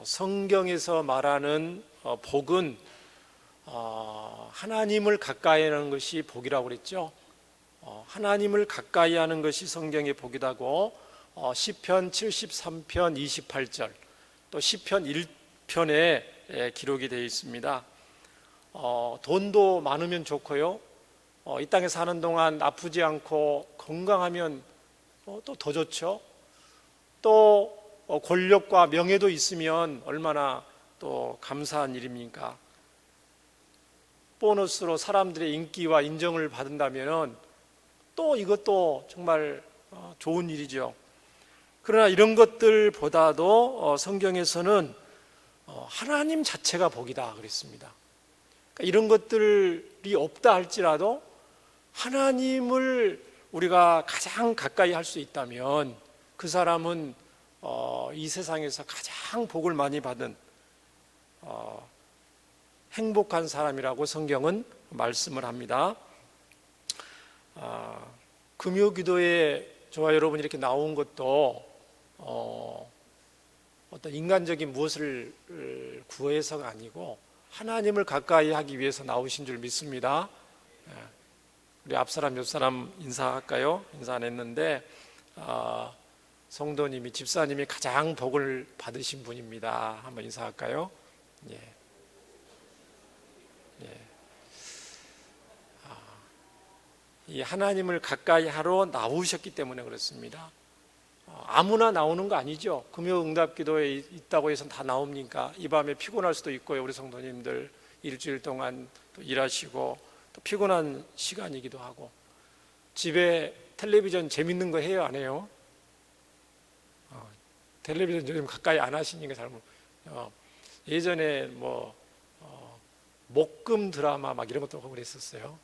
성경에서 말하는 복은 하나님을 가까이 하는 것이 복이라고 그랬죠. 하나님을 가까이 하는 것이 성경의 복이라고 시편 73편 28절 또 시편 1편에 기록이 되어 있습니다. 돈도 많으면 좋고요, 이 땅에 사는 동안 아프지 않고 건강하면 또 더 좋죠. 또 권력과 명예도 있으면 얼마나 또 감사한 일입니까? 보너스로 사람들의 인기와 인정을 받는다면 또 이것도 정말 좋은 일이죠. 그러나 이런 것들보다도 성경에서는 하나님 자체가 복이다 그랬습니다. 그러니까 이런 것들이 없다 할지라도 하나님을 우리가 가장 가까이 할 수 있다면 그 사람은 이 세상에서 가장 복을 많이 받은 행복한 사람이라고 성경은 말씀을 합니다. 금요기도에 저와 여러분이 이렇게 나온 것도 어떤 인간적인 무엇을 구해서가 아니고 하나님을 가까이 하기 위해서 나오신 줄 믿습니다. 우리 앞사람 옆사람 인사할까요? 인사 안 했는데 성도님이, 집사님이 가장 복을 받으신 분입니다. 한번 인사할까요? 예. 이 하나님을 가까이 하러 나오셨기 때문에 그렇습니다. 아무나 나오는 거 아니죠. 금요 응답기도에 있다고 해서 다 나옵니까? 이 밤에 피곤할 수도 있고요. 우리 성도님들 일주일 동안 또 일하시고 또 피곤한 시간이기도 하고, 집에 텔레비전 재밌는 거 해요, 안 해요? 텔레비전 요즘 가까이 안 하시니까 잘 모르겠어요. 예전에 목금 드라마 막 이런 것도 하고 그랬었어요.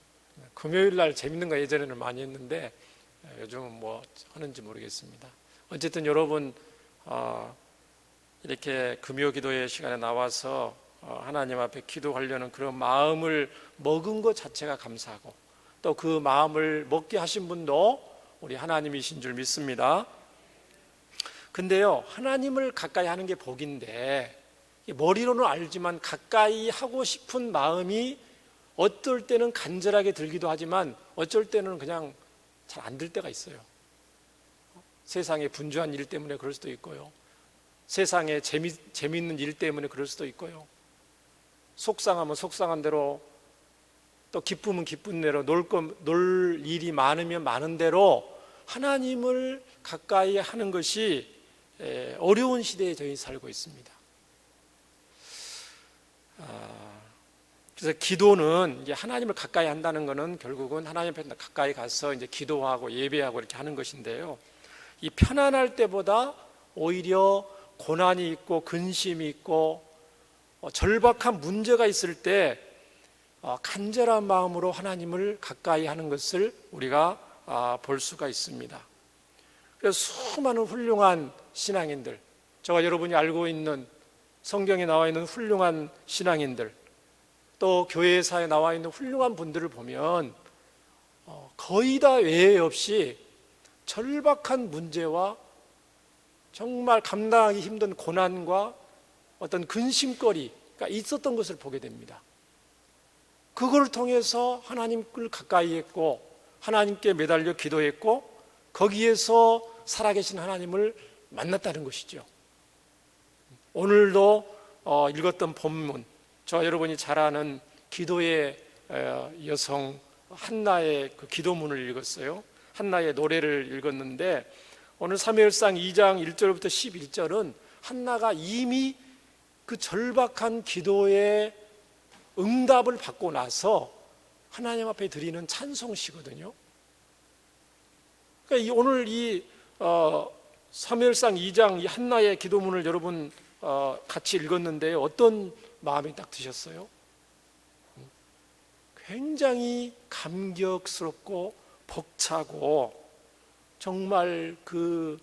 금요일 날 재밌는 거 예전에는 많이 했는데 요즘은 뭐 하는지 모르겠습니다. 어쨌든 여러분 이렇게 금요 기도의 시간에 나와서 하나님 앞에 기도하려는 그런 마음을 먹은 것 자체가 감사하고, 또 그 마음을 먹게 하신 분도 우리 하나님이신 줄 믿습니다. 근데요, 하나님을 가까이 하는 게 복인데 머리로는 알지만 가까이 하고 싶은 마음이 어떨 때는 간절하게 들기도 하지만 어쩔 때는 그냥 잘 안 들 때가 있어요. 세상의 분주한 일 때문에 그럴 수도 있고요, 세상의 재미있는 일 때문에 그럴 수도 있고요, 속상하면 속상한 대로, 또 기쁨은 기쁜 대로, 놀 일이 많으면 많은 대로 하나님을 가까이 하는 것이 어려운 시대에 저희 살고 있습니다. 그래서 기도는 이제 하나님을 가까이 한다는 것은 결국은 하나님 앞에 가까이 가서 이제 기도하고 예배하고 이렇게 하는 것인데요, 이 편안할 때보다 오히려 고난이 있고 근심이 있고 절박한 문제가 있을 때 간절한 마음으로 하나님을 가까이 하는 것을 우리가 볼 수가 있습니다. 그래서 수많은 훌륭한 신앙인들, 저와 여러분이 알고 있는 성경에 나와 있는 훌륭한 신앙인들, 또 교회사에 나와 있는 훌륭한 분들을 보면 거의 다 외에 없이 절박한 문제와 정말 감당하기 힘든 고난과 어떤 근심거리가 있었던 것을 보게 됩니다. 그걸 통해서 하나님을 가까이 했고 하나님께 매달려 기도했고 거기에서 살아계신 하나님을 만났다는 것이죠. 오늘도 읽었던 본문, 저와 여러분이 잘 아는 기도의 여성 한나의 그 기도문을 읽었어요. 한나의 노래를 읽었는데 오늘 사무엘상 2장 1절부터 11절은 한나가 이미 그 절박한 기도의 응답을 받고 나서 하나님 앞에 드리는 찬송시거든요. 그러니까 오늘 이 사무엘상 2장 이 한나의 기도문을 여러분 같이 읽었는데 어떤 마음이 딱 드셨어요? 굉장히 감격스럽고 벅차고 정말 그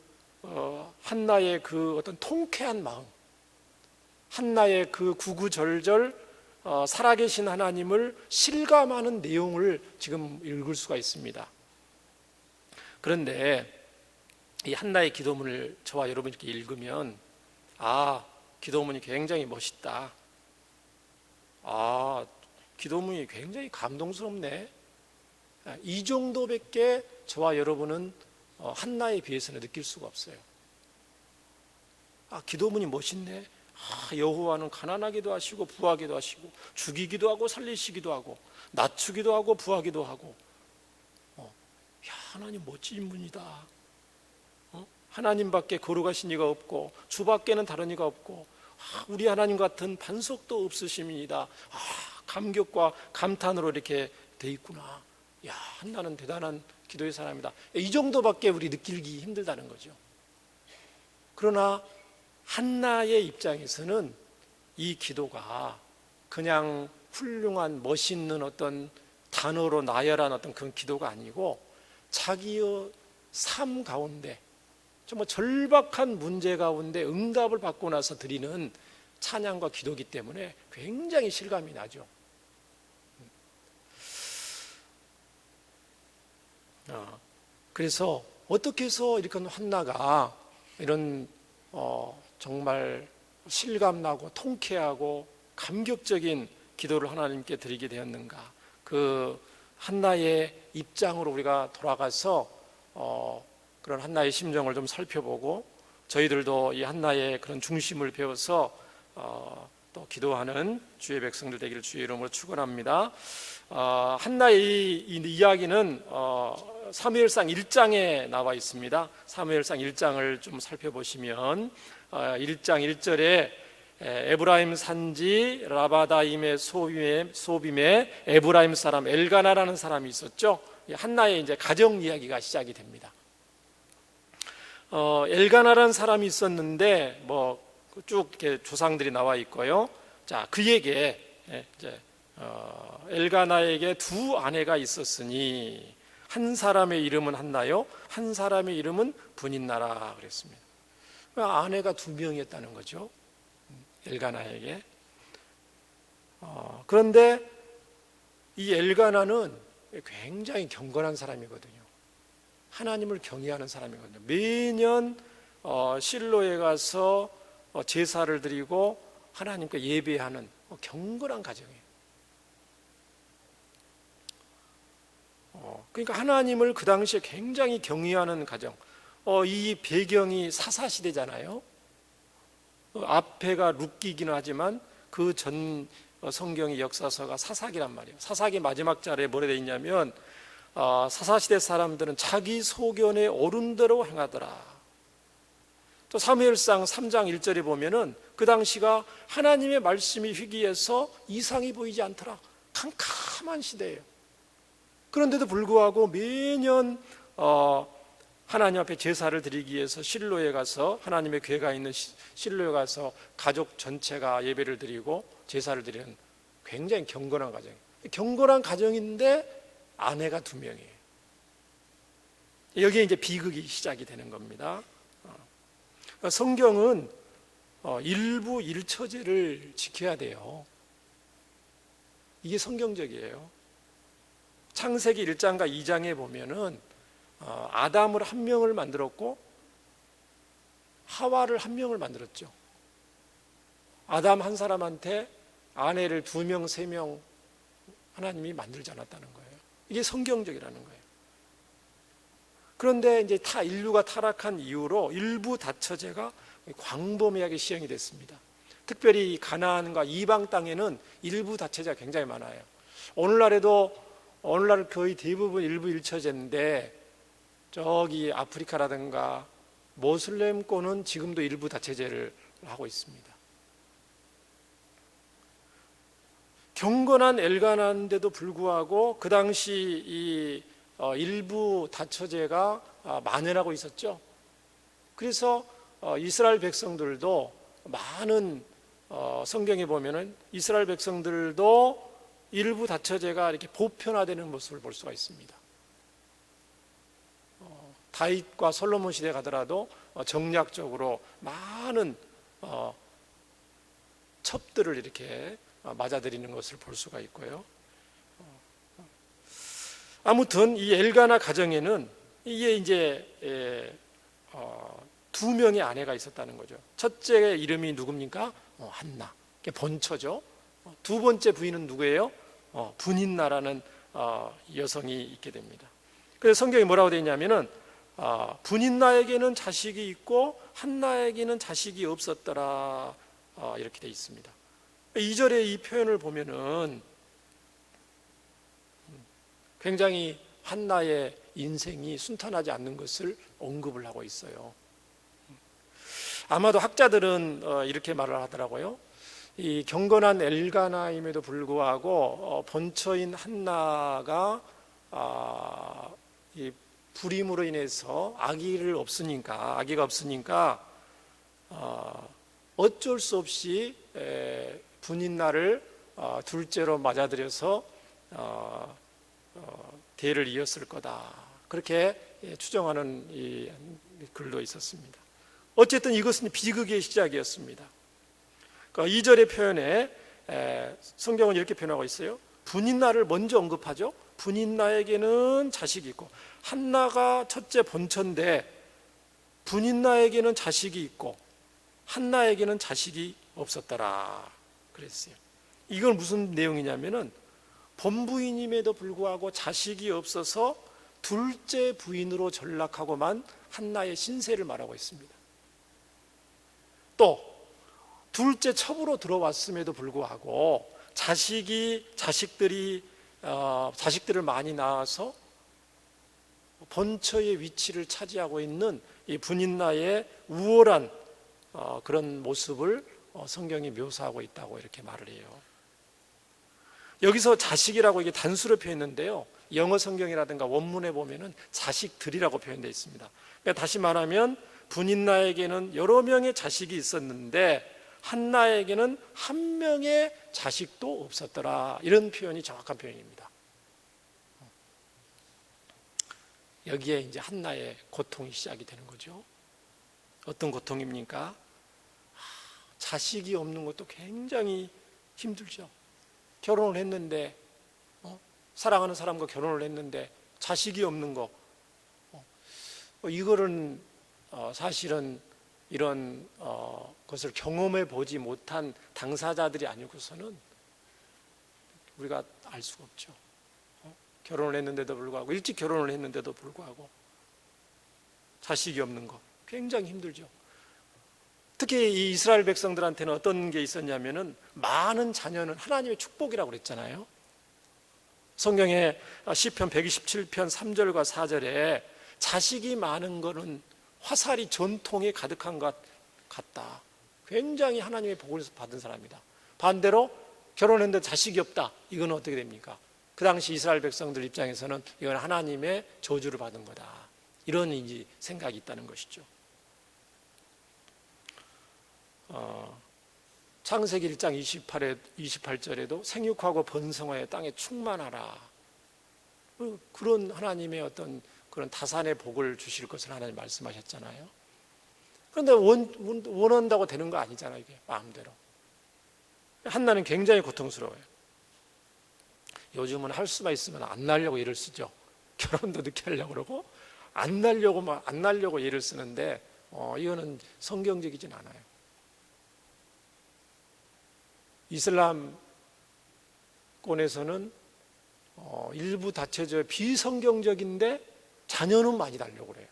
한나의 그 어떤 통쾌한 마음, 한나의 그 구구절절 살아계신 하나님을 실감하는 내용을 지금 읽을 수가 있습니다. 그런데 이 한나의 기도문을 저와 여러분이 이렇게 읽으면 기도문이 굉장히 멋있다. 기도문이 굉장히 감동스럽네. 이 정도밖에 저와 여러분은 한나에 비해서는 느낄 수가 없어요. 기도문이 멋있네. 여호와는 가난하기도 하시고 부하기도 하시고 죽이기도 하고 살리시기도 하고 낮추기도 하고 부하기도 하고. 하나님 멋진 분이다. 하나님밖에 거룩하신 이가 없고 주밖에는 다른 이가 없고 우리 하나님 같은 반석도 없으심이다. 감격과 감탄으로 이렇게 돼 있구나. 한나는 대단한 기도의 사람이다. 이 정도밖에 우리 느끼기 힘들다는 거죠. 그러나 한나의 입장에서는 이 기도가 그냥 훌륭한 멋있는 어떤 단어로 나열한 어떤 그런 기도가 아니고 자기의 삶 가운데 정말 절박한 문제 가운데 응답을 받고 나서 드리는 찬양과 기도이기 때문에 굉장히 실감이 나죠. 그래서 어떻게 해서 이렇게 한나가 이런 정말 실감나고 통쾌하고 감격적인 기도를 하나님께 드리게 되었는가? 그 한나의 입장으로 우리가 돌아가서 그런 한나의 심정을 좀 살펴보고 저희들도 이 한나의 그런 중심을 배워서 또 기도하는 주의 백성들 되기를 주의 이름으로 축원합니다. 한나의 이 이야기는 사무엘상 1장에 나와 있습니다. 사무엘상 1장을 좀 살펴보시면 1장 1절에 에브라임 산지 라바다임의 소빔에 에브라임 사람 엘가나라는 사람이 있었죠. 한나의 이제 가정 이야기가 시작이 됩니다. 엘가나라는 사람이 있었는데 쭉 이렇게 조상들이 나와 있고요. 자, 그에게 이제 엘가나에게 두 아내가 있었으니 한 사람의 이름은 한나요, 한 사람의 이름은 분인나라 그랬습니다. 아내가 두 명이었다는 거죠. 엘가나에게. 그런데 이 엘가나는 굉장히 경건한 사람이거든요. 하나님을 경외하는 사람이거든요. 매년 실로에 가서 제사를 드리고 하나님께 예배하는 경건한 가정이에요. 그러니까 하나님을 그 당시에 굉장히 경외하는 가정. 이 배경이 사사시대잖아요. 앞에가 룻기기는 하지만 그 전 성경의 역사서가 사사기란 말이에요. 사사기 마지막 절에 뭐라 되어 있냐면 사사시대 사람들은 자기 소견에 옳은 대로 행하더라. 또 사무엘상 3장 1절에 보면은 그 당시가 하나님의 말씀이 희귀해서 이상이 보이지 않더라. 캄캄한 시대예요. 그런데도 불구하고 매년 하나님 앞에 제사를 드리기 위해서 실로에 가서 하나님의 궤가 있는 실로에 가서 가족 전체가 예배를 드리고 제사를 드리는 굉장히 경건한 가정이에요. 경건한 가정인데 아내가 두 명이에요. 여기에 이제 비극이 시작이 되는 겁니다. 성경은 일부 일처제를 지켜야 돼요. 이게 성경적이에요. 창세기 1장과 2장에 보면은 아담을 한 명을 만들었고 하와를 한 명을 만들었죠. 아담 한 사람한테 아내를 2명, 3명 하나님이 만들지 않았다는 거예요. 이게 성경적이라는 거예요. 그런데 이제 인류가 타락한 이후로 일부 다처제가 광범위하게 시행이 됐습니다. 특별히 가나안과 이방 땅에는 일부 다처제가 굉장히 많아요. 오늘날 거의 대부분 일부 일처제인데 저기 아프리카라든가 모슬렘권은 지금도 일부 다처제를 하고 있습니다. 경건한 엘가나인데도 불구하고 그 당시 이 일부 다처제가 만연하고 있었죠. 그래서 이스라엘 백성들도 많은 성경에 보면은 이스라엘 백성들도 일부 다처제가 이렇게 보편화되는 모습을 볼 수가 있습니다. 다윗과 솔로몬 시대 가더라도 정략적으로 많은 첩들을 이렇게 맞아들이는 것을 볼 수가 있고요. 아무튼 이 엘가나 가정에는 이게 이제 두 명의 아내가 있었다는 거죠. 첫째 이름이 누굽니까? 한나. 번처죠. 두 번째 부인은 누구예요? 분인나라는 여성이 있게 됩니다. 그래서 성경이 뭐라고 되어 있냐면은 분인나에게는 자식이 있고 한나에게는 자식이 없었더라, 이렇게 되어 있습니다. 2절의 이 표현을 보면은 굉장히 한나의 인생이 순탄하지 않는 것을 언급을 하고 있어요. 아마도 학자들은 이렇게 말을 하더라고요. 이 경건한 엘가나임에도 불구하고 번처인 한나가 이 불임으로 인해서 아기가 없으니까 어쩔 수 없이 분인나를 둘째로 맞아들여서 대를 이었을 거다, 그렇게 추정하는 이 글도 있었습니다. 어쨌든 이것은 비극의 시작이었습니다. 2절의 표현에 성경은 이렇게 표현하고 있어요. 분인나를 먼저 언급하죠. 분인나에게는 자식이 있고, 한나가 첫째 번처인데 분인나에게는 자식이 있고 한나에게는 자식이 없었더라 그랬어요. 이건 무슨 내용이냐면은 본부인임에도 불구하고 자식이 없어서 둘째 부인으로 전락하고만 한나의 신세를 말하고 있습니다. 또 둘째 첩으로 들어왔음에도 불구하고 자식들을 많이 낳아서 번처의 위치를 차지하고 있는 이 분인나의 우월한 그런 모습을 성경이 묘사하고 있다고 이렇게 말을 해요. 여기서 자식이라고 이게 단수로 표현했는데요, 영어 성경이라든가 원문에 보면은 자식들이라고 표현되어 있습니다. 그러니까 다시 말하면 분인나에게는 여러 명의 자식이 있었는데 한나에게는 한 명의 자식도 없었더라, 이런 표현이 정확한 표현입니다. 여기에 이제 한나의 고통이 시작이 되는 거죠. 어떤 고통입니까? 자식이 없는 것도 굉장히 힘들죠. 결혼을 했는데 사랑하는 사람과 결혼을 했는데 자식이 없는 거, 이거는 사실은 이런 것을 경험해 보지 못한 당사자들이 아니고서는 우리가 알 수가 없죠. 결혼을 했는데도 불구하고, 일찍 결혼을 했는데도 불구하고 자식이 없는 거 굉장히 힘들죠. 특히 이 이스라엘 백성들한테는 어떤 게 있었냐면은 많은 자녀는 하나님의 축복이라고 그랬잖아요. 성경에 시편 127편 3절과 4절에 자식이 많은 거는 화살이 전통에 가득한 것 같다, 굉장히 하나님의 복을 받은 사람이다. 반대로 결혼했는데 자식이 없다, 이건 어떻게 됩니까? 그 당시 이스라엘 백성들 입장에서는 이건 하나님의 저주를 받은 거다, 이런 이제 생각이 있다는 것이죠. 창세기 1장 28절에도 생육하고 번성하여 땅에 충만하라, 그런 하나님의 어떤 그런 다산의 복을 주실 것을 하나님 말씀하셨잖아요. 그런데 원한다고 되는 거 아니잖아요, 이게 마음대로. 한나는 굉장히 고통스러워요. 요즘은 할 수만 있으면 안 낳으려고 애를 쓰죠. 결혼도 늦게 하려고 그러고 안 낳으려고 애를 쓰는데 이거는 성경적이진 않아요. 이슬람권에서는 일부 다처제 비성경적인데 자녀는 많이 달려고 그래요.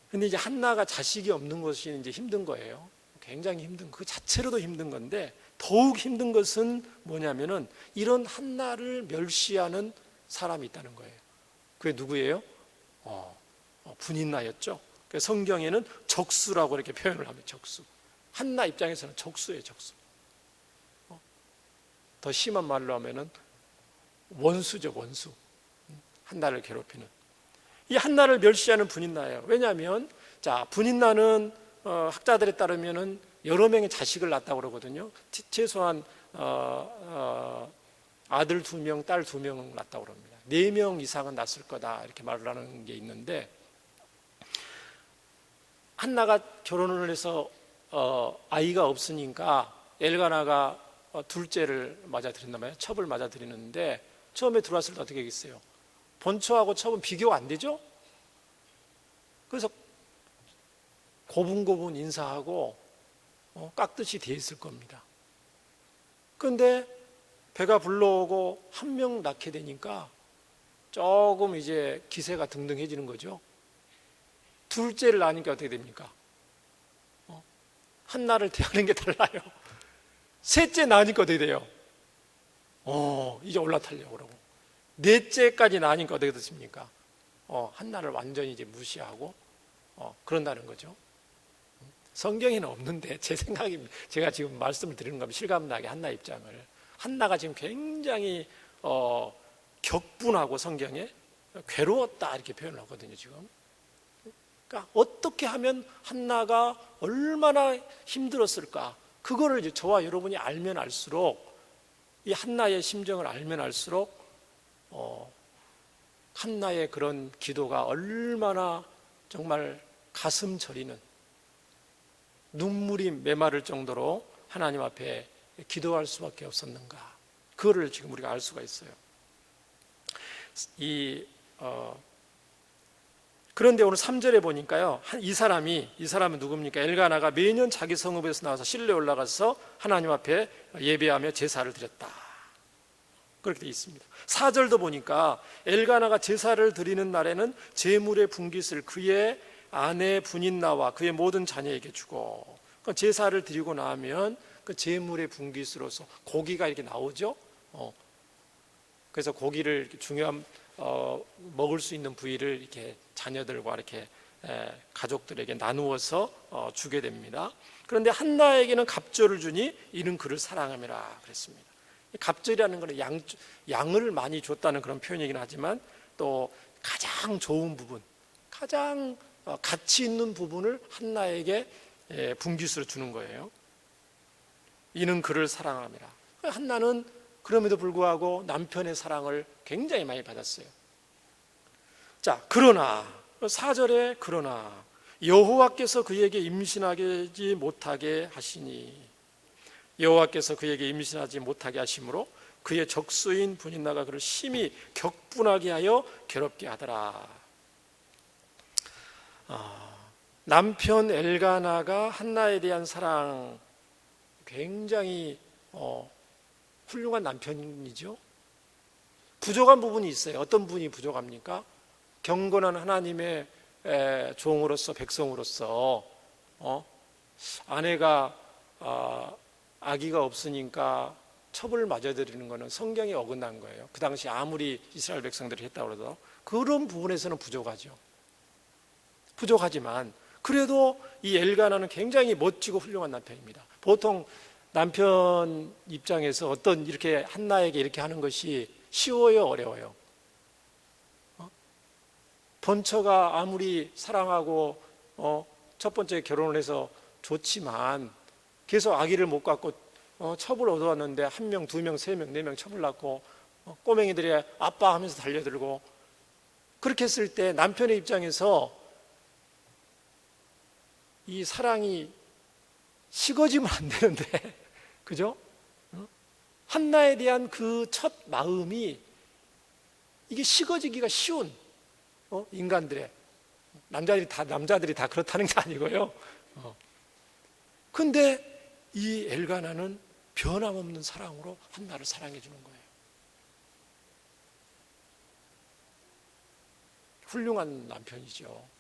근데 이제 한나가 자식이 없는 것이 이제 힘든 거예요. 굉장히 힘든, 그 자체로도 힘든 건데 더욱 힘든 것은 뭐냐면은 이런 한나를 멸시하는 사람이 있다는 거예요. 그게 누구예요? 분인나였죠. 성경에는 적수라고 이렇게 표현을 하면 적수. 한나 입장에서는 적수예요, 적수. 더 심한 말로 하면은 원수죠, 원수. 한나를 괴롭히는. 이 한나를 멸시하는 분인나예요. 왜냐하면 분인나는 학자들에 따르면은 여러 명의 자식을 낳았다고 그러거든요. 최소한 아들 2명, 딸 2명 낳았다고 그럽니다. 4명 이상은 낳았을 거다, 이렇게 말을 하는 게 있는데, 한나가 결혼을 해서 아이가 없으니까 엘가나가 둘째를 맞아들였나 봐요. 첩을 맞아들이는데 처음에 들어왔을 때 어떻게 했어요? 본처하고 첩은 비교가 안 되죠? 그래서 고분고분 인사하고 깍듯이 돼 있을 겁니다. 그런데 배가 불러오고 한 명 낳게 되니까 조금 이제 기세가 등등해지는 거죠. 둘째를 낳으니까 어떻게 됩니까? 한나를 대하는 게 달라요. 셋째 낳으니까 어떻게 돼요? 이제 올라타려고 그러고. 넷째까지 낳으니까 어떻게 됐습니까? 한나를 완전히 이제 무시하고 그런다는 거죠. 성경에는 없는데 제 생각입니다. 제가 지금 말씀을 드리는 겁니다. 실감나게 한나 입장을. 한나가 지금 굉장히 격분하고 성경에 괴로웠다 이렇게 표현을 하거든요. 지금. 그러니까 어떻게 하면 한나가 얼마나 힘들었을까? 그거를 이제 저와 여러분이 알면 알수록, 이 한나의 심정을 알면 알수록 한나의 그런 기도가 얼마나 정말 가슴 저리는, 눈물이 메마를 정도로 하나님 앞에 기도할 수밖에 없었는가, 그거를 지금 우리가 알 수가 있어요. 그런데 오늘 3절에 보니까요, 이 사람은 누굽니까? 엘가나가 매년 자기 성읍에서 나와서 실내에 올라가서 하나님 앞에 예배하며 제사를 드렸다, 그렇게 되어 있습니다. 4절도 보니까 엘가나가 제사를 드리는 날에는 제물의 분깃을 그의 아내 분인나와 그의 모든 자녀에게 주고, 제사를 드리고 나면 그 제물의 분깃으로서 고기가 이렇게 나오죠. 그래서 고기를 중요한 먹을 수 있는 부위를 이렇게 자녀들과 이렇게 가족들에게 나누어서 주게 됩니다. 그런데 한나에게는 갑절을 주니 이는 그를 사랑함이라 그랬습니다. 갑절이라는 것은 양을 많이 줬다는 그런 표현이긴 하지만 또 가장 좋은 부분, 가장 가치 있는 부분을 한나에게 분깃으로 주는 거예요. 이는 그를 사랑함이라. 한나는 그럼에도 불구하고 남편의 사랑을 굉장히 많이 받았어요. 자, 그러나 4절에 그러나 여호와께서 그에게 임신하지 못하게 하시니, 여호와께서 그에게 임신하지 못하게 하심으로 그의 적수인 분인나가 그를 심히 격분하게 하여 괴롭게 하더라. 남편 엘가나가 한나에 대한 사랑, 굉장히 훌륭한 남편이죠. 부족한 부분이 있어요. 어떤 부분이 부족합니까? 경건한 하나님의 종으로서, 백성으로서 아내가 아기가 없으니까 첩을 맞아들이는 것은 성경에 어긋난 거예요. 그 당시 아무리 이스라엘 백성들이 했다고 해도 그런 부분에서는 부족하지만 그래도 이 엘가나는 굉장히 멋지고 훌륭한 남편입니다. 보통 남편 입장에서 어떤 이렇게 한나에게 이렇게 하는 것이 쉬워요, 어려워요? 본처가 아무리 사랑하고 첫 번째 결혼을 해서 좋지만 계속 아기를 못 갖고 첩을 얻어왔는데 1명, 2명, 3명, 4명 첩을 낳고 꼬맹이들이 아빠 하면서 달려들고, 그렇게 했을 때 남편의 입장에서 이 사랑이 식어지면 안 되는데 그죠? 한나에 대한 그 첫 마음이 이게 식어지기가 쉬운 인간들의, 남자들이 다 그렇다는 게 아니고요. 근데 이 엘가나는 변함없는 사랑으로 한나를 사랑해 주는 거예요. 훌륭한 남편이죠.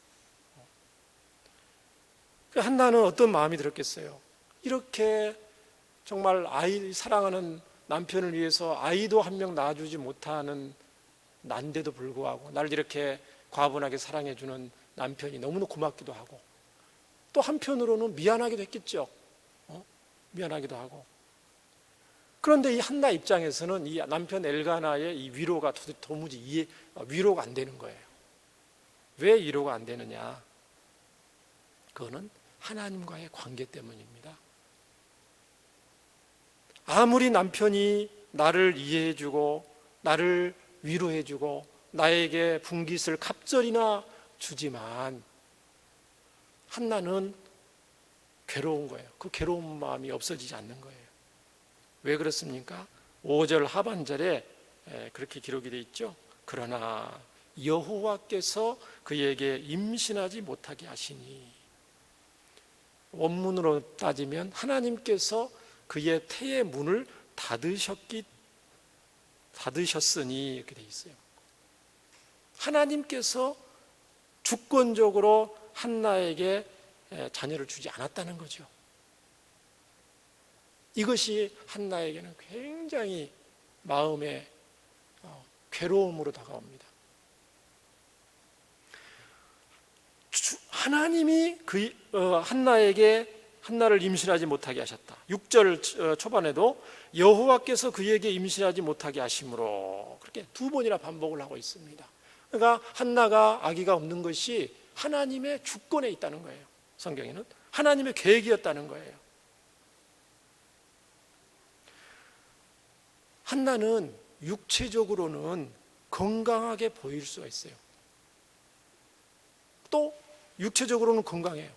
한나는 어떤 마음이 들었겠어요? 이렇게 정말 사랑하는 남편을 위해서 아이도 한 명 낳아주지 못하는 난데도 불구하고 나를 이렇게 과분하게 사랑해주는 남편이 너무나 고맙기도 하고, 또 한편으로는 미안하기도 했겠죠. 미안하기도 하고. 그런데 이 한나 입장에서는 이 남편 엘가나의 이 위로가 도무지 위로가 안 되는 거예요. 왜 위로가 안 되느냐? 그거는 하나님과의 관계 때문입니다. 아무리 남편이 나를 이해해주고 나를 위로해주고 나에게 분깃을 갑절이나 주지만 한나는 괴로운 거예요. 그 괴로운 마음이 없어지지 않는 거예요. 왜 그렇습니까? 5절 하반절에 그렇게 기록이 되어 있죠. 그러나 여호와께서 그에게 임신하지 못하게 하시니, 원문으로 따지면 하나님께서 그의 태의 문을 닫으셨으니 이렇게 돼 있어요. 하나님께서 주권적으로 한나에게 자녀를 주지 않았다는 거죠. 이것이 한나에게는 굉장히 마음의 괴로움으로 다가옵니다. 하나님이 한나를 임신하지 못하게 하셨다. 6절 초반에도 여호와께서 그에게 임신하지 못하게 하심으로, 그렇게 두 번이나 반복을 하고 있습니다. 그러니까 한나가 아기가 없는 것이 하나님의 주권에 있다는 거예요. 성경에는 하나님의 계획이었다는 거예요. 한나는 육체적으로는 건강하게 보일 수가 있어요. 또 육체적으로는 건강해요.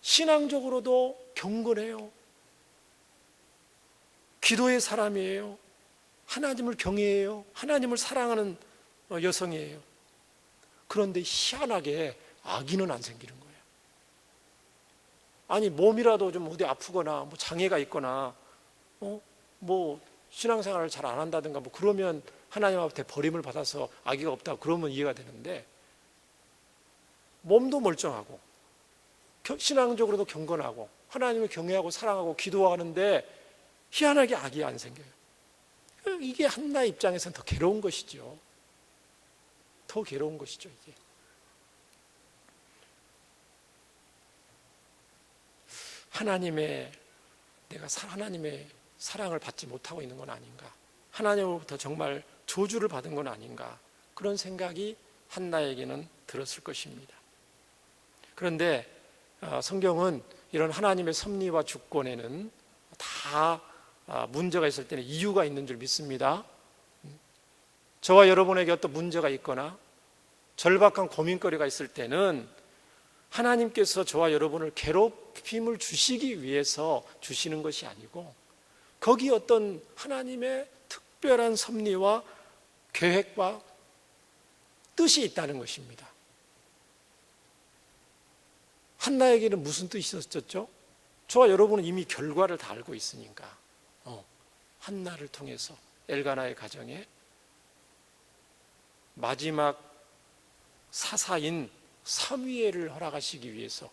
신앙적으로도 경건해요. 기도의 사람이에요. 하나님을 경외해요. 하나님을 사랑하는 여성이에요. 그런데 희한하게 아기는 안 생기는 거예요. 아니, 몸이라도 좀 어디 아프거나 뭐 장애가 있거나 뭐 신앙생활을 잘 안 한다든가 뭐 그러면 하나님 앞에 버림을 받아서 아기가 없다고 그러면 이해가 되는데, 몸도 멀쩡하고 신앙적으로도 경건하고 하나님을 경외하고 사랑하고 기도하는데 희한하게 아기가 안 생겨요. 이게 한나 입장에서는 더 괴로운 것이죠. 더 괴로운 것이죠, 이게. 내가 하나님의 사랑을 받지 못하고 있는 건 아닌가, 하나님으로부터 정말 저주를 받은 건 아닌가, 그런 생각이 한나에게는 들었을 것입니다. 그런데 성경은 이런 하나님의 섭리와 주권에는 다 문제가 있을 때는 이유가 있는 줄 믿습니다. 저와 여러분에게 어떤 문제가 있거나 절박한 고민거리가 있을 때는 하나님께서 저와 여러분을 괴롭힘을 주시기 위해서 주시는 것이 아니고, 거기 어떤 하나님의 특별한 섭리와 계획과 뜻이 있다는 것입니다. 한나에게는 무슨 뜻이 있었죠? 저와 여러분은 이미 결과를 다 알고 있으니까 한나를 통해서 엘가나의 가정에 마지막 사사인 사무엘을 허락하시기 위해서,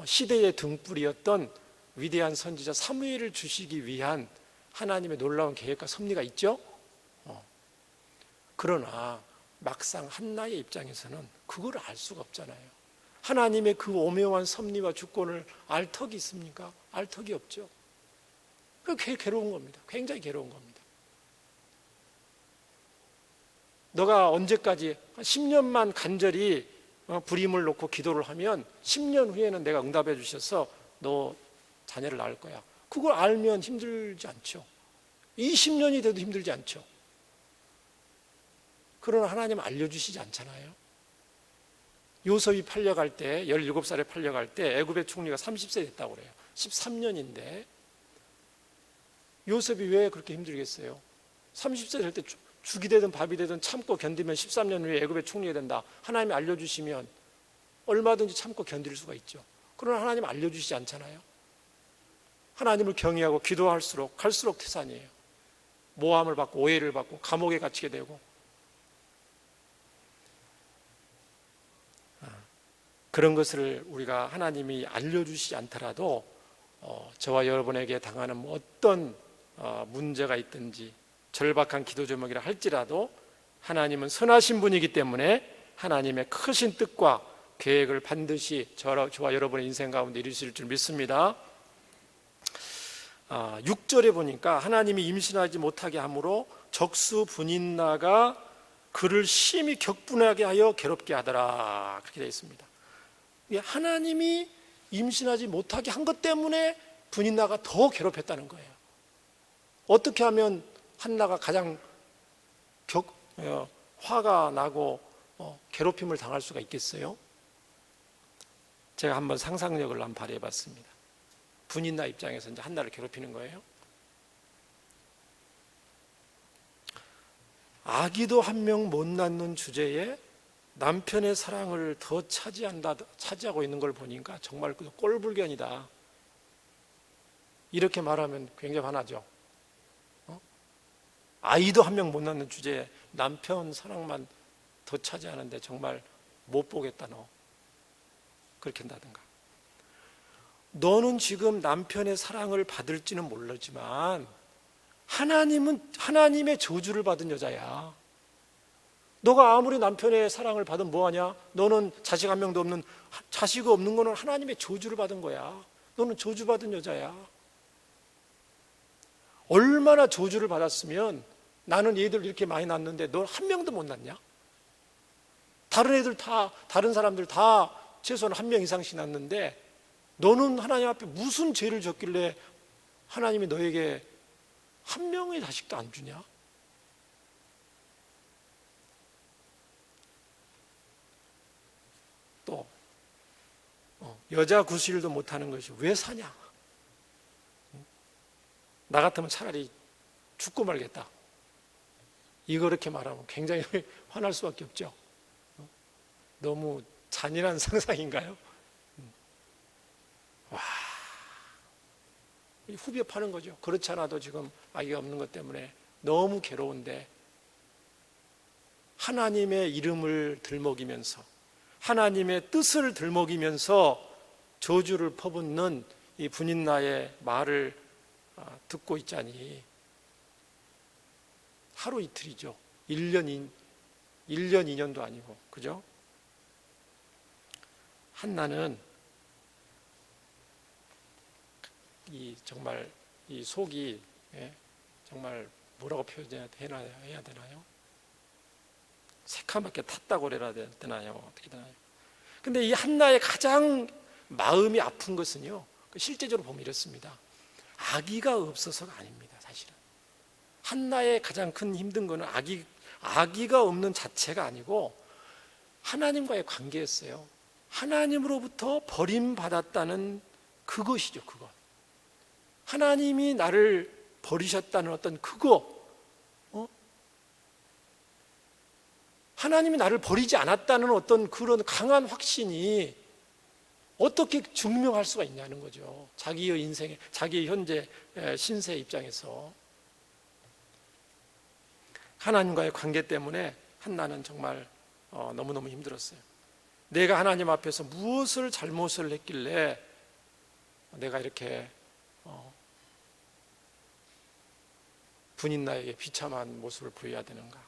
시대의 등불이었던 위대한 선지자 사무엘을 주시기 위한 하나님의 놀라운 계획과 섭리가 있죠. 그러나 막상 한나의 입장에서는 그걸 알 수가 없잖아요. 하나님의 그 오묘한 섭리와 주권을 알 턱이 있습니까? 알 턱이 없죠. 그게 괴로운 겁니다. 굉장히 괴로운 겁니다. 너가 언제까지 10년만 간절히 불임을 놓고 기도를 하면 10년 후에는 내가 응답해 주셔서 너 자녀를 낳을 거야. 그걸 알면 힘들지 않죠. 20년이 돼도 힘들지 않죠. 그러나 하나님은 알려주시지 않잖아요. 요셉이 팔려갈 때, 17살에 팔려갈 때 애굽의 총리가 30세 됐다고 그래요. 13년인데 요셉이 왜 그렇게 힘들겠어요? 30세 될 때 죽이 되든 밥이 되든 참고 견디면 13년 후에 애굽의 총리가 된다. 하나님이 알려주시면 얼마든지 참고 견딜 수가 있죠. 그러나 하나님 알려주시지 않잖아요. 하나님을 경외하고 기도할수록 갈수록 태산이에요. 모함을 받고 오해를 받고 감옥에 갇히게 되고, 그런 것을 우리가 하나님이 알려주시지 않더라도 저와 여러분에게 당하는 어떤 문제가 있든지 절박한 기도 제목이라 할지라도 하나님은 선하신 분이기 때문에 하나님의 크신 뜻과 계획을 반드시 저와 여러분의 인생 가운데 이루실 줄 믿습니다. 6절에 보니까 하나님이 임신하지 못하게 함으로 적수 분인나가 그를 심히 격분하게 하여 괴롭게 하더라, 그렇게 되어 있습니다. 하나님이 임신하지 못하게 한 것 때문에 분인나가 더 괴롭혔다는 거예요. 어떻게 하면 한나가 가장 화가 나고 괴롭힘을 당할 수가 있겠어요? 제가 한번 상상력을 한번 발휘해 봤습니다. 분인나 입장에서 이제 한나를 괴롭히는 거예요. 아기도 한 명 못 낳는 주제에 남편의 사랑을 더 차지하고 있는 걸 보니까 정말 꼴불견이다. 이렇게 말하면 굉장히 화나죠. 아이도 한 명 못 낳는 주제에 남편 사랑만 더 차지하는데 정말 못 보겠다 너. 그렇게 한다든가. 너는 지금 남편의 사랑을 받을지는 모르지만 하나님은 하나님의 저주를 받은 여자야. 너가 아무리 남편의 사랑을 받으면 뭐하냐? 너는 자식 한 명도 없는, 자식 없는 거는 하나님의 저주를 받은 거야. 너는 저주받은 여자야. 얼마나 저주를 받았으면 나는 얘들 이렇게 많이 낳는데 너 한 명도 못 낳냐? 다른 사람들 다 최소한 한 명 이상씩 낳는데 너는 하나님 앞에 무슨 죄를 졌길래 하나님이 너에게 한 명의 자식도 안 주냐? 또 여자 구실도 못하는 것이 왜 사냐? 나 같으면 차라리 죽고 말겠다. 이거 그렇게 말하면 굉장히 화날 수밖에 없죠. 너무 잔인한 상상인가요? 와, 후벼 파는 거죠. 그렇지 않아도 지금 아기가 없는 것 때문에 너무 괴로운데 하나님의 이름을 들먹이면서 하나님의 뜻을 들먹이면서 저주를 퍼붓는 이 분인나의 말을 듣고 있자니 하루 이틀이죠. 1년 2년도 아니고, 그죠? 한나는 정말 이 속이 정말 뭐라고 표현해야 되나요? 새카맣게 탔다고 그래야 되나요? 어떻게 되나요? 근데 이 한나의 가장 마음이 아픈 것은요, 실제적으로 보면 이렇습니다. 아기가 없어서가 아닙니다, 사실은. 한나의 가장 큰 힘든 것은 아기가 없는 자체가 아니고 하나님과의 관계였어요. 하나님으로부터 버림받았다는 그것이죠, 그것. 하나님이 나를 버리셨다는 어떤 그거, 하나님이 나를 버리지 않았다는 어떤 그런 강한 확신이 어떻게 증명할 수가 있냐는 거죠. 자기의 인생에, 자기의 현재 신세 입장에서. 하나님과의 관계 때문에 한나는 정말 너무너무 힘들었어요. 내가 하나님 앞에서 무엇을 잘못을 했길래 내가 이렇게 분인나에게 비참한 모습을 보여야 되는가?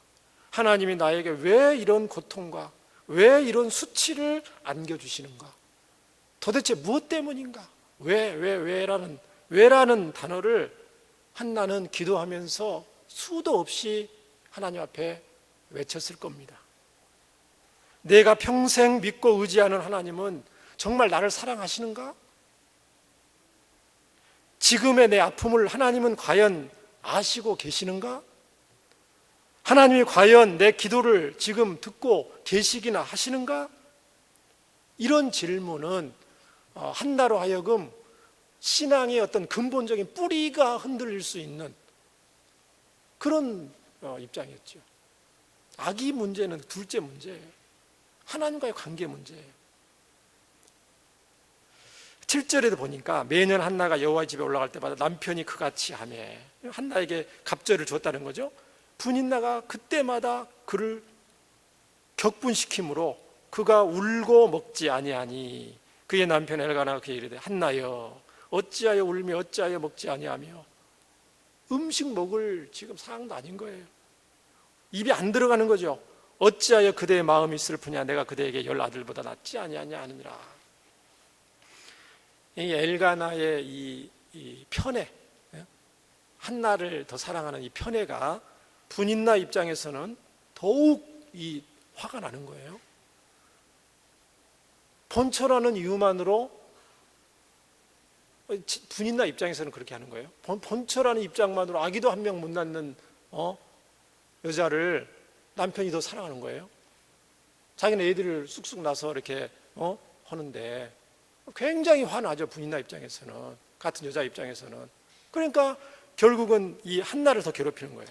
하나님이 나에게 왜 이런 고통과 왜 이런 수치를 안겨주시는가? 도대체 무엇 때문인가? 왜라는 단어를 한나는 기도하면서 수도 없이 하나님 앞에 외쳤을 겁니다. 내가 평생 믿고 의지하는 하나님은 정말 나를 사랑하시는가? 지금의 내 아픔을 하나님은 과연 아시고 계시는가? 하나님이 과연 내 기도를 지금 듣고 계시기나 하시는가? 이런 질문은 한나로 하여금 신앙의 어떤 근본적인 뿌리가 흔들릴 수 있는 그런 입장이었죠. 아기 문제는 둘째 문제예요. 하나님과의 관계 문제예요. 7절에도 보니까 매년 한나가 여호와의 집에 올라갈 때마다 남편이 그같이 하며 한나에게 갑절을 줬다는 거죠. 분인나가 그때마다 그를 격분시킴으로 그가 울고 먹지 아니하니 그의 남편 엘가나가 그에게 이르되 한나여 어찌하여 울며 어찌하여 먹지 아니하며 음식 먹을 지금 상황도 아닌 거예요. 입에 안 들어가는 거죠. 어찌하여 그대의 마음이 슬프냐 내가 그대에게 10 아들보다 낫지 아니하냐 하느니라. 이 엘가나의 이 편애, 한나를 더 사랑하는 이 편애가 분인나 입장에서는 더욱 이 화가 나는 거예요. 번처라는 이유만으로 분인나 입장에서는 그렇게 하는 거예요. 번처라는 입장만으로 아기도 한 명 못 낳는 여자를 남편이 더 사랑하는 거예요. 자기는 애들을 쑥쑥 낳아서 이렇게 하는데 굉장히 화나죠. 분인나 입장에서는, 같은 여자 입장에서는. 그러니까 결국은 이 한나를 더 괴롭히는 거예요.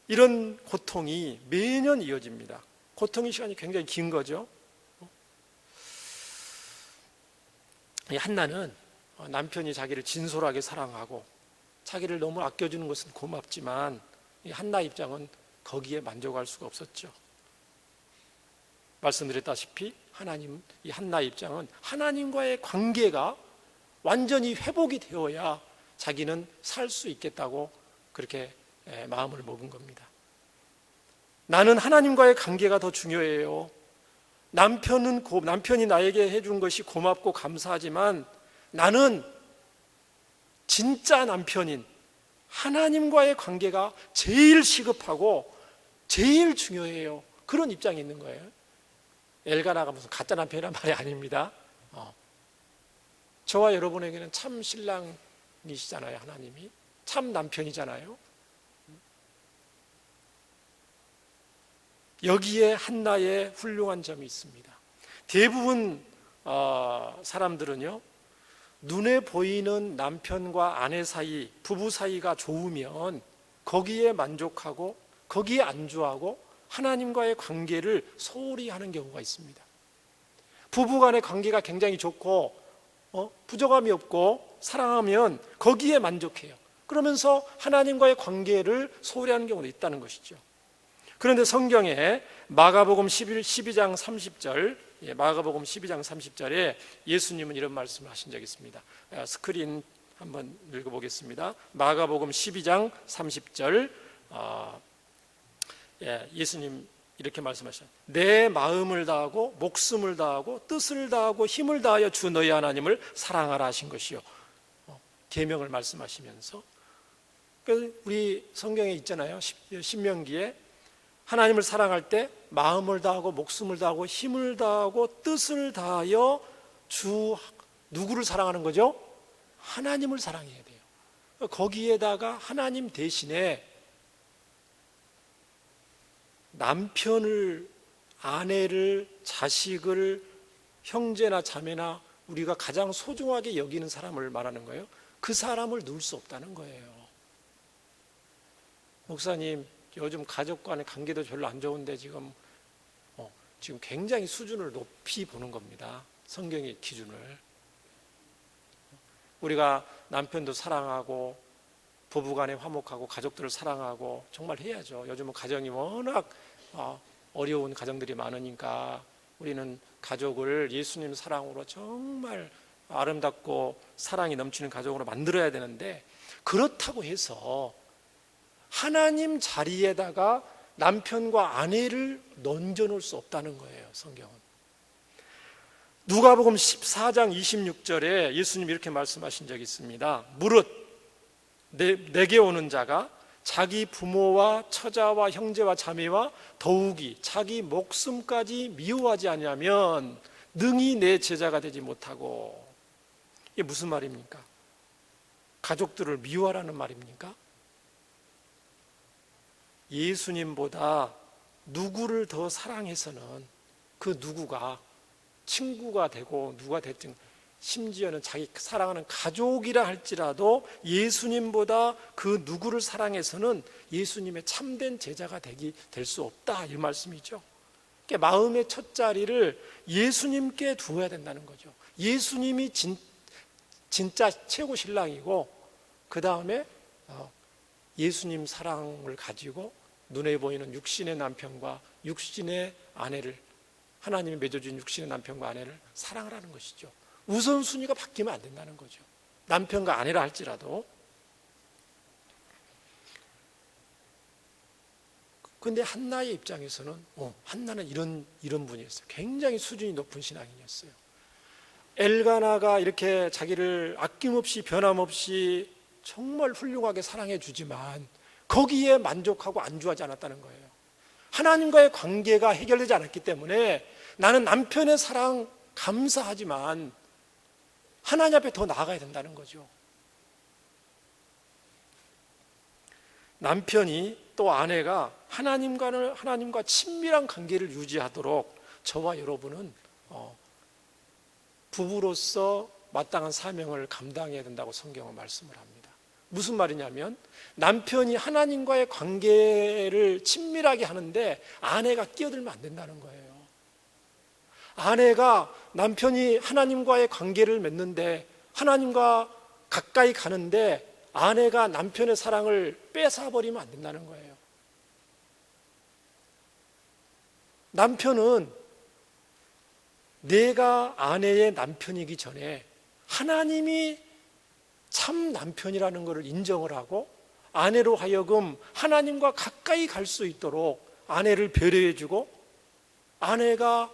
이런 고통이 매년 이어집니다. 고통의 시간이 굉장히 긴 거죠. 이 한나는 남편이 자기를 진솔하게 사랑하고 자기를 너무 아껴주는 것은 고맙지만 이 한나 입장은 거기에 만족할 수가 없었죠. 말씀드렸다시피 이 한나 입장은 하나님과의 관계가 완전히 회복이 되어야 자기는 살 수 있겠다고 그렇게 마음을 먹은 겁니다. 나는 하나님과의 관계가 더 중요해요. 남편이 나에게 해준 것이 고맙고 감사하지만 나는 진짜 남편인 하나님과의 관계가 제일 시급하고 제일 중요해요. 그런 입장이 있는 거예요. 엘가나가 무슨 가짜 남편이란 말이 아닙니다. 저와 여러분에게는 참 신랑이시잖아요. 하나님이 참 남편이잖아요. 여기에 한나의 훌륭한 점이 있습니다. 대부분 사람들은요, 눈에 보이는 남편과 아내 사이, 부부 사이가 좋으면 거기에 만족하고 거기에 안주하고 하나님과의 관계를 소홀히 하는 경우가 있습니다. 부부 간의 관계가 굉장히 좋고 부족함이 없고 사랑하면 거기에 만족해요. 그러면서 하나님과의 관계를 소홀히 하는 경우도 있다는 것이죠. 그런데 성경에 마가복음 12장 30절, 마가복음 12장 30절에 예수님은 이런 말씀을 하신 적이 있습니다. 스크린 한번 읽어보겠습니다. 마가복음 12장 30절, 예수님 이렇게 말씀하셨어요. 내 마음을 다하고 목숨을 다하고 뜻을 다하고 힘을 다하여 주 너희 하나님을 사랑하라 하신 것이요. 계명을 말씀하시면서 우리 성경에 있잖아요. 신명기에 하나님을 사랑할 때 마음을 다하고 목숨을 다하고 힘을 다하고 뜻을 다하여 누구를 사랑하는 거죠? 하나님을 사랑해야 돼요. 거기에다가 하나님 대신에 남편을, 아내를, 자식을, 형제나 자매나 우리가 가장 소중하게 여기는 사람을 말하는 거예요. 그 사람을 놓을 수 없다는 거예요. 목사님, 요즘 가족 간의 관계도 별로 안 좋은데 지금 굉장히 수준을 높이 보는 겁니다. 성경의 기준을. 우리가 남편도 사랑하고 부부간에 화목하고 가족들을 사랑하고 정말 해야죠. 요즘은 가정이 워낙 어려운 가정들이 많으니까 우리는 가족을 예수님 사랑으로 정말 아름답고 사랑이 넘치는 가족으로 만들어야 되는데, 그렇다고 해서 하나님 자리에다가 남편과 아내를 던져놓을 수 없다는 거예요. 성경은. 누가복음 14장 26절에 예수님이 이렇게 말씀하신 적이 있습니다. 무릇 내게 오는 자가 자기 부모와 처자와 형제와 자매와 더욱이 자기 목숨까지 미워하지 아니하면 능히 내 제자가 되지 못하고. 이게 무슨 말입니까? 가족들을 미워하라는 말입니까? 예수님보다 누구를 더 사랑해서는 그 누구가 친구가 되고 누가 됐든, 심지어는 자기 사랑하는 가족이라 할지라도 예수님보다 그 누구를 사랑해서는 예수님의 참된 제자가 될 수 없다, 이 말씀이죠. 그러니까 마음의 첫 자리를 예수님께 두어야 된다는 거죠. 예수님이 진짜 최고 신랑이고, 그 다음에 예수님 사랑을 가지고 눈에 보이는 육신의 남편과 육신의 아내를, 하나님이 맺어준 육신의 남편과 아내를 사랑을 하는 것이죠. 우선순위가 바뀌면 안 된다는 거죠. 남편과 아내라 할지라도. 그런데 한나의 입장에서는 한나는 이런 분이었어요. 굉장히 수준이 높은 신앙인이었어요. 엘가나가 이렇게 자기를 아낌없이 변함없이 정말 훌륭하게 사랑해 주지만 거기에 만족하고 안주하지 않았다는 거예요. 하나님과의 관계가 해결되지 않았기 때문에 나는 남편의 사랑 감사하지만 하나님 앞에 더 나아가야 된다는 거죠. 남편이 또 아내가 하나님과 친밀한 관계를 유지하도록 저와 여러분은 부부로서 마땅한 사명을 감당해야 된다고 성경은 말씀을 합니다. 무슨 말이냐면 남편이 하나님과의 관계를 친밀하게 하는데 아내가 끼어들면 안 된다는 거예요. 아내가 남편이 하나님과의 관계를 맺는데, 하나님과 가까이 가는데 아내가 남편의 사랑을 뺏어버리면 안 된다는 거예요. 남편은 내가 아내의 남편이기 전에 하나님이 참 남편이라는 것을 인정을 하고, 아내로 하여금 하나님과 가까이 갈 수 있도록 아내를 배려해주고, 아내가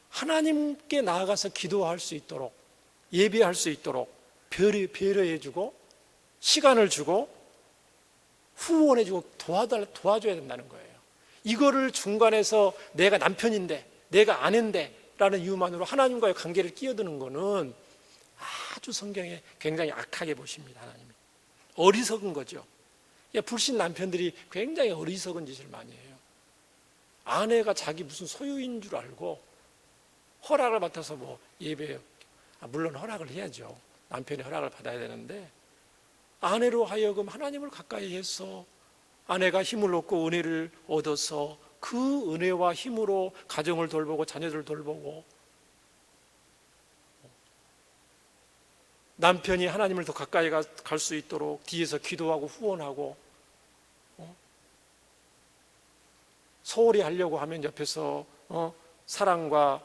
하나님께 나아가서 기도할 수 있도록, 예배할 수 있도록 배려해주고, 시간을 주고, 후원해주고 도와줘야 된다는 거예요. 이거를 중간에서 내가 남편인데, 내가 아내인데 라는 이유만으로 하나님과의 관계를 끼어드는 거는 아주 성경에 굉장히 악하게 보십니다. 하나님이 어리석은 거죠. 불신 남편들이 굉장히 어리석은 짓을 많이 해요. 아내가 자기 무슨 소유인 줄 알고 허락을 받아서 뭐 예배, 물론 허락을 해야죠. 남편의 허락을 받아야 되는데, 아내로 하여금 하나님을 가까이 해서 아내가 힘을 얻고 은혜를 얻어서 그 은혜와 힘으로 가정을 돌보고 자녀들을 돌보고, 남편이 하나님을 더 가까이 갈 수 있도록 뒤에서 기도하고 후원하고, 소홀히 하려고 하면 옆에서 사랑과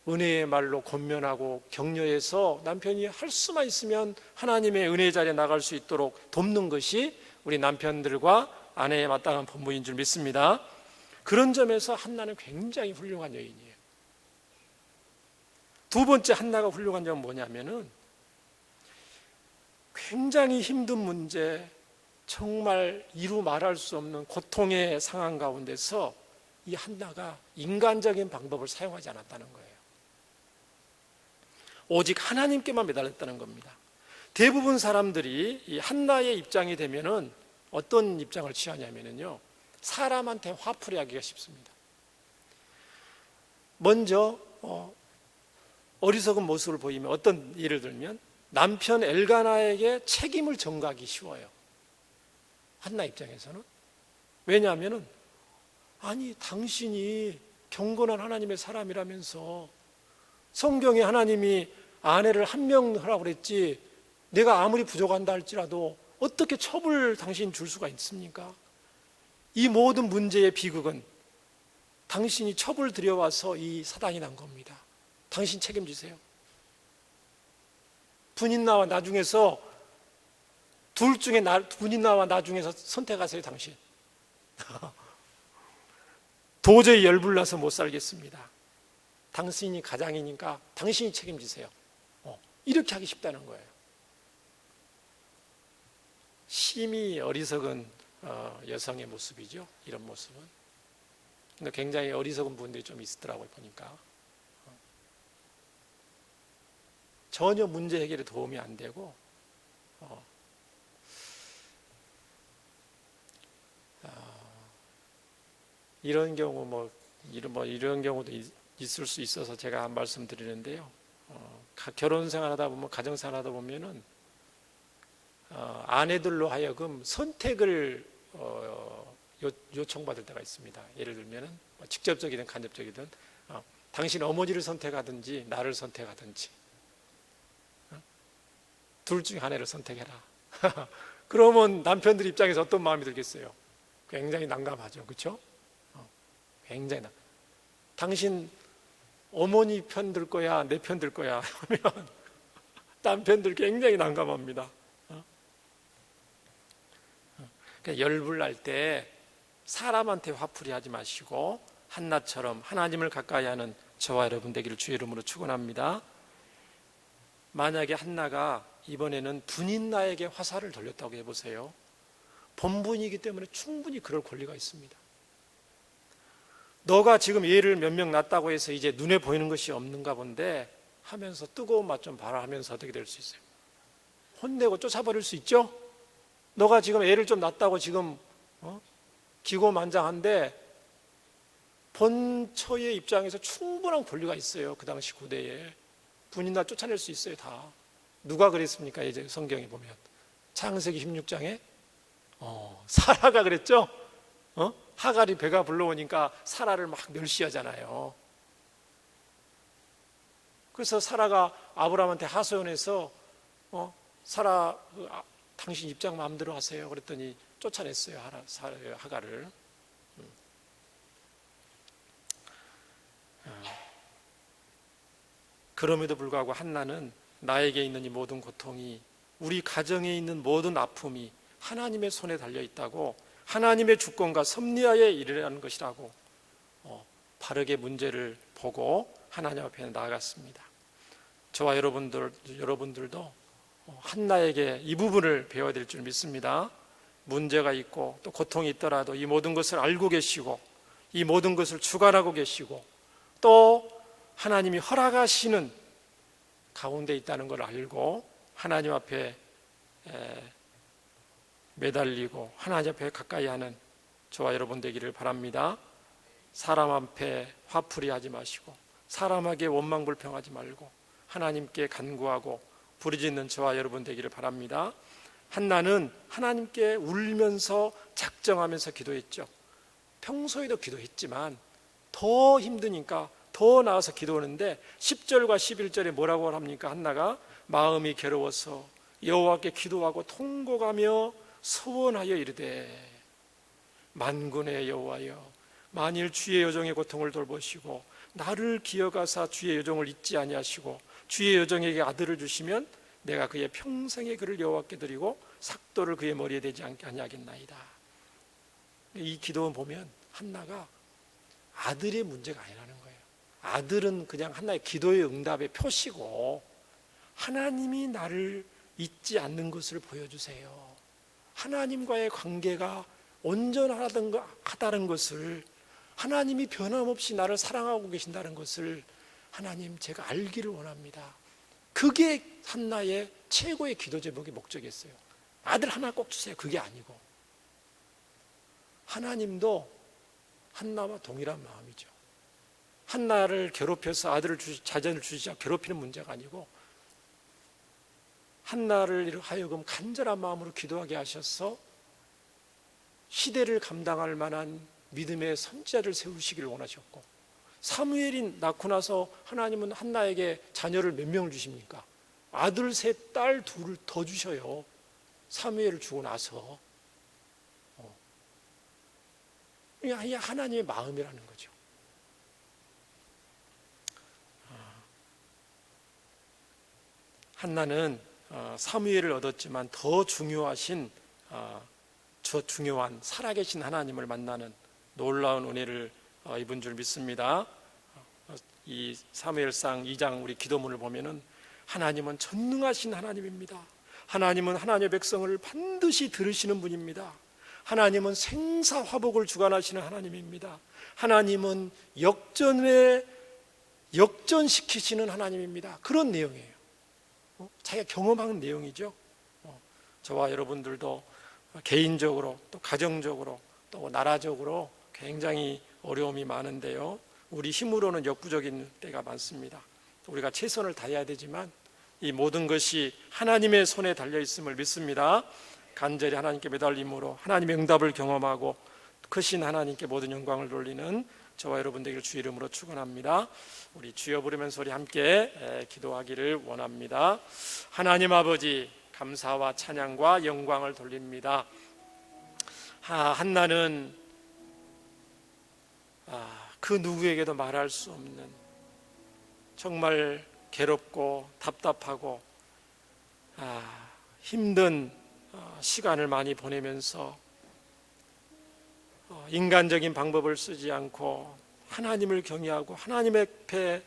은혜의 말로 권면하고 격려해서 남편이 할 수만 있으면 하나님의 은혜 자리에 나갈 수 있도록 돕는 것이 우리 남편들과 아내의 마땅한 본분인 줄 믿습니다. 그런 점에서 한나는 굉장히 훌륭한 여인이에요. 두 번째 한나가 훌륭한 점은 뭐냐면은, 굉장히 힘든 문제, 정말 이루 말할 수 없는 고통의 상황 가운데서 이 한나가 인간적인 방법을 사용하지 않았다는 거예요. 오직 하나님께만 매달렸다는 겁니다. 대부분 사람들이 이 한나의 입장이 되면은 어떤 입장을 취하냐면요, 사람한테 화풀이 하기가 쉽습니다. 먼저 어리석은 모습을 보이면, 어떤 예를 들면 남편 엘가나에게 책임을 전가하기 쉬워요. 한나 입장에서는. 왜냐하면 아니, 당신이 경건한 하나님의 사람이라면서 성경에 하나님이 아내를 한 명 하라고 그랬지, 내가 아무리 부족한다 할지라도 어떻게 첩을 당신 줄 수가 있습니까? 이 모든 문제의 비극은 당신이 첩을 들여와서 이 사단이 난 겁니다. 당신 책임지세요. 분인나와 나중에서 둘 중에 분인나와 나중에서 선택하세요. 당신. 도저히 열불나서 못 살겠습니다. 당신이 가장이니까 당신이 책임지세요. 이렇게 하기 쉽다는 거예요. 심히 어리석은 여성의 모습이죠. 이런 모습은. 근데 굉장히 어리석은 분들이 좀 있더라고요, 보니까. 전혀 문제 해결에 도움이 안 되고, 이런 경우 이런 경우도 있을 수 있어서 제가 말씀드리는데요. 결혼 생활하다 보면, 가정 생활하다 보면은 아내들로 하여금 선택을 요청받을 때가 있습니다. 예를 들면은 직접적이든 간접적이든 당신 어머니를 선택하든지 나를 선택하든지 둘 중에 하나를 선택해라. 그러면 남편들 입장에서 어떤 마음이 들겠어요? 굉장히 난감하죠. 그렇죠? 굉장히 당신 어머니 편 들 거야, 내 편 들 거야 하면 남편들 굉장히 난감합니다. 열불 날 때 사람한테 화풀이 하지 마시고 한나처럼 하나님을 가까이 하는 저와 여러분 되기를 주의 이름으로 축원합니다. 만약에 한나가 이번에는 분인나에게 화살을 돌렸다고 해보세요. 본분이기 때문에 충분히 그럴 권리가 있습니다. 너가 지금 애를 몇 명 낳았다고 해서 이제 눈에 보이는 것이 없는가 본데 하면서 뜨거운 맛 좀 봐라 하면서 어떻게 될 수 있어요? 혼내고 쫓아버릴 수 있죠? 너가 지금 애를 좀 낳았다고 지금 기고만장한데 본처의 입장에서 충분한 권리가 있어요. 그 당시 구대에 분인나 쫓아낼 수 있어요. 다. 누가 그랬습니까? 이제 성경에 보면 창세기 16장에 사라가 그랬죠. 하갈이 배가 불러오니까 사라를 막 멸시하잖아요. 그래서 사라가 아브라함한테 하소연해서 사라 당신 입장 마음대로 하세요. 그랬더니 쫓아냈어요. 하갈을. 그럼에도 불구하고 한나는 나에게 있는 이 모든 고통이, 우리 가정에 있는 모든 아픔이 하나님의 손에 달려 있다고, 하나님의 주권과 섭리하에 이르라는 것이라고 바르게 문제를 보고 하나님 앞에 나아갔습니다. 저와 여러분들도 한나에게 이 부분을 배워야 될 줄 믿습니다. 문제가 있고 또 고통이 있더라도 이 모든 것을 알고 계시고 이 모든 것을 주관하고 계시고 또 하나님이 허락하시는 가운데 있다는 걸 알고 하나님 앞에 매달리고 하나님 앞에 가까이 하는 저와 여러분 되기를 바랍니다. 사람 앞에 화풀이 하지 마시고 사람에게 원망불평하지 말고 하나님께 간구하고 부르짖는 저와 여러분 되기를 바랍니다. 한나는 하나님께 울면서 작정하면서 기도했죠. 평소에도 기도했지만 더 힘드니까 더 나아서 기도하는데 10절과 11절에 뭐라고 합니까? 한나가 마음이 괴로워서 여호와께 기도하고 통곡하며 소원하여 이르되 만군의 여호와여, 만일 주의 여종의 고통을 돌보시고 나를 기억하사 주의 여종을 잊지 아니하시고 주의 여종에게 아들을 주시면 내가 그의 평생의 그를 여호와께 드리고 삭도를 그의 머리에 대지 아니하겠나이다. 이 기도는 보면 한나가 아들의 문제가 아니라는 거예요. 아들은 그냥 한나의 기도의 응답의 표시고 하나님이 나를 잊지 않는 것을 보여주세요. 하나님과의 관계가 온전하다는 것을, 하나님이 변함없이 나를 사랑하고 계신다는 것을 하나님 제가 알기를 원합니다. 그게 한나의 최고의 기도 제목의 목적이었어요. 아들 하나 꼭 주세요. 그게 아니고 하나님도 한나와 동일한 마음이죠. 한나를 괴롭혀서 자녀를 주시자 괴롭히는 문제가 아니고 한나를 하여금 간절한 마음으로 기도하게 하셔서 시대를 감당할 만한 믿음의 선지자를 세우시기를 원하셨고, 사무엘이 낳고 나서 하나님은 한나에게 자녀를 몇 명을 주십니까? 아들 셋, 딸 둘을 더 주셔요. 사무엘을 주고 나서. 이게 하나님의 마음이라는 거죠. 한나는 사무엘을 얻었지만 더 중요한 살아계신 하나님을 만나는 놀라운 은혜를 입은 줄 믿습니다. 이 사무엘상 2장 우리 기도문을 보면은 하나님은 전능하신 하나님입니다. 하나님은 하나님의 백성을 반드시 들으시는 분입니다. 하나님은 생사화복을 주관하시는 하나님입니다. 하나님은 역전시키시는 하나님입니다. 그런 내용이에요. 자기가 경험한 내용이죠. 저와 여러분들도 개인적으로 또 가정적으로 또 나라적으로 굉장히 어려움이 많은데요, 우리 힘으로는 역부족인 때가 많습니다. 우리가 최선을 다해야 되지만 이 모든 것이 하나님의 손에 달려 있음을 믿습니다. 간절히 하나님께 매달림으로 하나님의 응답을 경험하고 크신 하나님께 모든 영광을 돌리는 저와 여러분 되기를 주 이름으로 축원합니다. 우리 주여 부르면서 우리 함께 기도하기를 원합니다. 하나님 아버지, 감사와 찬양과 영광을 돌립니다. 한나는 그 누구에게도 말할 수 없는 정말 괴롭고 답답하고 힘든 시간을 많이 보내면서 인간적인 방법을 쓰지 않고 하나님을 경외하고 하나님 앞에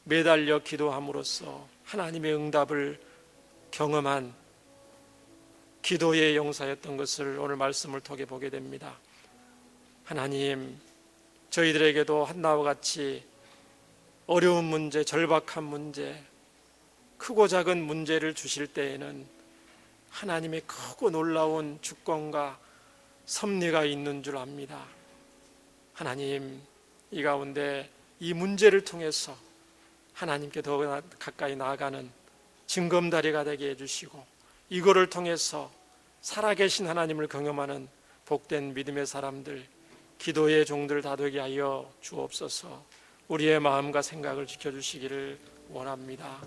매달려 기도함으로써 하나님의 응답을 경험한 기도의 용사였던 것을 오늘 말씀을 통해 보게 됩니다. 하나님, 저희들에게도 한나와 같이 어려운 문제, 절박한 문제, 크고 작은 문제를 주실 때에는 하나님의 크고 놀라운 주권과 섭리가 있는 줄 압니다. 하나님, 이 가운데 이 문제를 통해서 하나님께 더 가까이 나아가는 징검다리가 되게 해주시고, 이거를 통해서 살아계신 하나님을 경험하는 복된 믿음의 사람들, 기도의 종들 다 되게 하여 주옵소서. 우리의 마음과 생각을 지켜주시기를 원합니다.